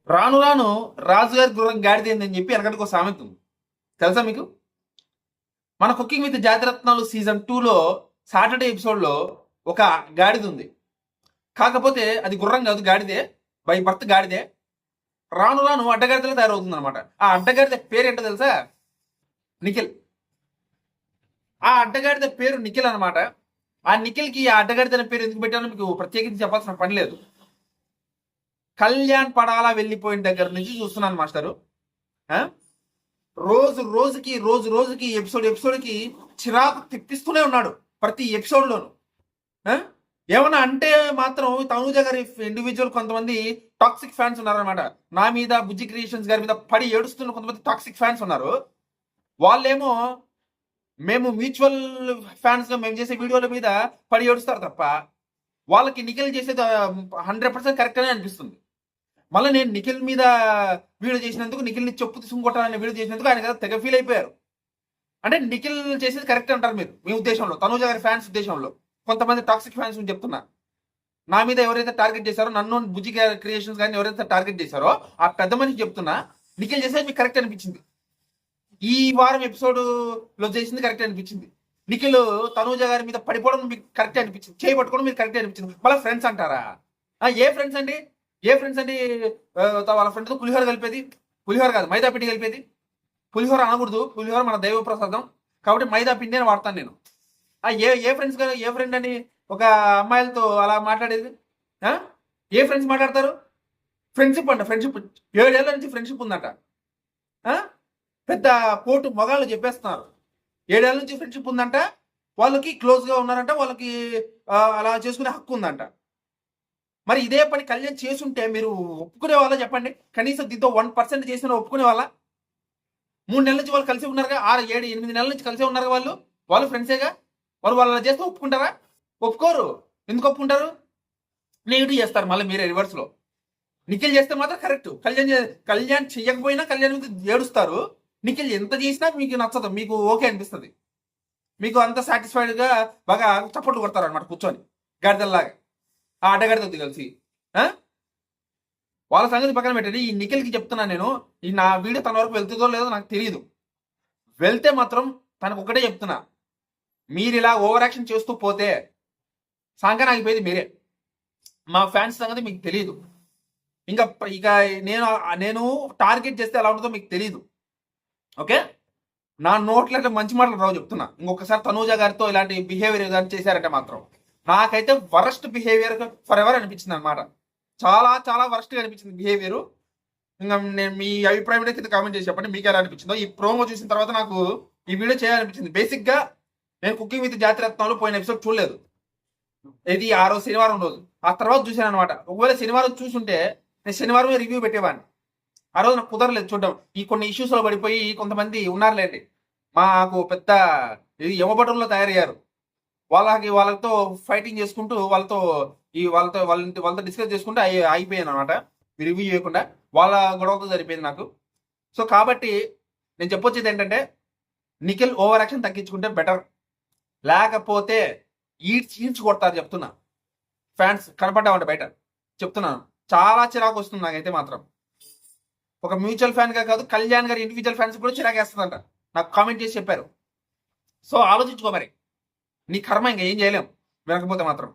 రాను రాను రాజుగారి గుర్రం గాడిదేందని చెప్పి వెనకటికి ఒక సామెత ఉంది. తెలుసా మీకు? మన కుకింగ్ విత్ జాతిరత్నాలు సీజన్ 2లో సాటర్డే ఎపిసోడ్లో ఒక గాడిద ఉంది. కాకపోతే అది గుర్రం కాదు, గాడిదే. By birth గాడిదే. రాను రాను అడ్డగాడిదలో తయారవుతుంది అనమాట. ఆ అడ్డగాడిద పేరు ఏంటో తెలుసా? నిఖిల్. ఆ అడ్డగాడిద పేరు నిఖిల్ అనమాట. ఆ నిఖిల్కి ఆ అడ్డగాడిద పేరు ఎందుకు పెట్టానో మీకు ప్రత్యేకించి చెప్పాల్సిన పని లేదు. కళ్యాణ్ పడాలా వెళ్ళిపోయిన దగ్గర నుంచి చూస్తున్నాను మాస్టరు. రోజు రోజుకి ఎపిసోడ్కి చిరాకు తెప్పిస్తూనే ఉన్నాడు ప్రతి ఎపిసోడ్లోను. ఏమన్నా అంటే మాత్రం తనూజ గారి ఇండివిజువల్ కొంతమంది టాక్సిక్ ఫ్యాన్స్ ఉన్నారనమాట. నా మీద, బుజ్జి క్రియేషన్స్ గారి మీద పడి ఏడుస్తున్న కొంతమంది టాక్సిక్ ఫ్యాన్స్ ఉన్నారు. వాళ్ళేమో మేము మ్యూచువల్ ఫ్యాన్స్ గా మేము చేసే వీడియోల మీద పడి ఏడుస్తారు తప్ప వాళ్ళకి నిఖిల్ చేసేది 100% కరెక్ట్ అనే అనిపిస్తుంది. మళ్ళీ నేను నిఖిల్ మీద వీడియో చేసినందుకు, నిఖిల్ని చెప్పు తీసుకుంటానని వీడియో చేసినందుకు ఆయన కదా తెగ ఫీల్ అయిపోయారు. అంటే నిఖిల్ చేసేది కరెక్ట్ అంటారు మీరు మీ ఉద్దేశంలో, తనూజ గారి ఫ్యాన్స్ ఉద్దేశంలో. కొంతమంది టాక్సిక్ ఫ్యాన్స్ చెప్తున్నా, నా మీద ఎవరైతే టార్గెట్ చేశారో, నన్ను బుజ్జి క్రియేషన్స్ కానీ ఎవరైతే టార్గెట్ చేశారో ఆ పెద్ద మనిషి చెప్తున్నా, నిఖిల్ చేసేది మీకు కరెక్ట్ అనిపించింది. ఈ వారం ఎపిసోడ్ లో చేసింది కరెక్ట్ అనిపించింది. నిఖిల్ తనూజ గారి మీద పడిపోవడం మీకు కరెక్ట్ అనిపించింది, చేయబట్టుకోవడం మీకు కరెక్ట్ అనిపించింది. మళ్ళీ ఫ్రెండ్స్ అంటారా? ఏ ఫ్రెండ్స్ అండి? ఏ ఫ్రెండ్స్ అండి? వాళ్ళ ఫ్రెండ్తో పులిహోర కలిపేది? పులిహోర కాదు, మైదా పిండి కలిపేది. పులిహోర అనకూడదు, పులిహోర మన దైవ ప్రసాదం కాబట్టి మైదా పిండి అని వాడతాను నేను. ఏ ఫ్రెండ్స్ కదా, ఏ ఫ్రెండ్ అని ఒక అమ్మాయిలతో అలా మాట్లాడేది? ఏ ఫ్రెండ్స్ మాట్లాడతారు? ఫ్రెండ్షిప్ అంట, ఫ్రెండ్షిప్ 7 ఏళ్ల నుంచి ఫ్రెండ్షిప్ ఉందంట. పెద్ద కోర్టు మొగాళ్ళు చెప్పేస్తున్నారు 7 ఏళ్ల నుంచి ఫ్రెండ్షిప్ ఉందంట, వాళ్ళకి క్లోజ్గా ఉన్నారంట, వాళ్ళకి అలా చేసుకునే హక్కు ఉందంట. మరి ఇదే పని కళ్యాణ్ చేసుంటే మీరు ఒప్పుకునే వాళ్ళ చెప్పండి? కనీసం దీంతో 1% చేసిన ఒప్పుకునే వాళ్ళ? 3 నెలల నుంచి వాళ్ళు కలిసి ఉన్నారుగా, 6, 7, 8 నెలల నుంచి కలిసే ఉన్నారుగా వాళ్ళు ఫ్రెండ్సేగా. వాళ్ళు అలా చేస్తే ఒప్పుకుంటారా? ఒప్పుకోరు. ఎందుకు ఒప్పుకుంటారు? నెగిటివ్ చేస్తారు మళ్ళీ మీరే రివర్స్లో. నిఖిల్ చేస్తే మాత్రం కరెక్ట్, కళ్యాణ్ చెయ్యకపోయినా కళ్యాణ్ మీద ఏడుస్తారు. నిఖిల్ ఎంత చేసినా మీకు నచ్చదు, మీకు ఓకే అనిపిస్తుంది, మీకు అంత సాటిస్ఫైడ్గా బాగా చప్పట్లు కొడతారు అనమాట కూర్చొని గాడిదల్లాగా ఆ అడ్డగాడితో కలిసి. వాళ్ళ సంగతి పక్కన పెట్టండి. ఈ నిఖిల్కి చెప్తున్నా నేను, ఈ నా వీడియో తన వరకు వెళ్తుందో లేదో నాకు తెలియదు. వెళ్తే మాత్రం తనకు ఒకటే చెప్తున్నా, మీరు ఇలా ఓవర్ యాక్షన్ చేస్తూ పోతే సంకన ఆగిపోయేది మీరే. మా ఫ్యాన్స్ సంగతి మీకు తెలియదు. ఇక నేను టార్గెట్ చేస్తే ఎలా ఉంటుందో మీకు తెలియదు. ఓకే, నా నోట్లంటే మంచి మాటలు రావు చెప్తున్నా. ఇంకొకసారి తనూజ గారితో ఇలాంటి బిహేవియర్ కానీ చేశారంటే మాత్రం నాకైతే వరస్ట్ బిహేవియర్ ఫర్ ఎవర్ అనిపించింది అనమాట. చాలా చాలా వరస్ట్గా అనిపించింది బిహేవియర్. ఇంకా నేను మీ అభిప్రాయం కింద కామెంట్ చేసి చెప్పండి మీకు ఎలా అనిపించిందో. ఈ ప్రోమో చూసిన తర్వాత నాకు ఈ వీడియో చేయాలనిపించింది. బేసిక్గా నేను కుకింగ్ విత్ జాతిరత్నాలు పోయిన ఎపిసోడ్ చూడలేదు, ఇది 6వ శనివారం రోజు. ఆ తర్వాత చూశాను అనమాట. ఒకవేళ శనివారం చూసుంటే నేను శనివారమే రివ్యూ పెట్టేవాడిని. ఆ రోజు నాకు కుదరలేదు చూడడం. ఈ కొన్ని ఇష్యూస్లో పడిపోయి కొంతమంది ఉన్నారులేండి, మాకు పెద్ద ఇది యమబటంలో తయారయ్యారు. వాళ్ళతో ఫైటింగ్ చేసుకుంటూ వాళ్ళతో డిస్కస్ చేసుకుంటూ అయిపోయాను అనమాట. రివ్యూ చేయకుండా వాళ్ళ గొడవతో సరిపోయింది నాకు. సో కాబట్టి నేను చెప్పొచ్చేది ఏంటంటే, నిఖిల్ ఓవర్ యాక్షన్ తగ్గించుకుంటే బెటర్, లేకపోతే ఈడ్చి కొడతారు చెప్తున్నా. ఫ్యాన్స్ కనపడ్డామంటే బయట చెప్తున్నాను, చాలా చిరాకు వస్తుంది నాకైతే మాత్రం. ఒక మ్యూచువల్ ఫ్యాన్గా కాదు, కళ్యాణ్ గారి ఇండివిజువల్ ఫ్యాన్స్ కూడా చిరాకేస్తుందంట, నాకు కామెంట్ చేసి చెప్పారు. సో ఆలోచించుకో మరి, నీ కర్మ ఇంకా ఏం చేయలేం వినకపోతే మాత్రం.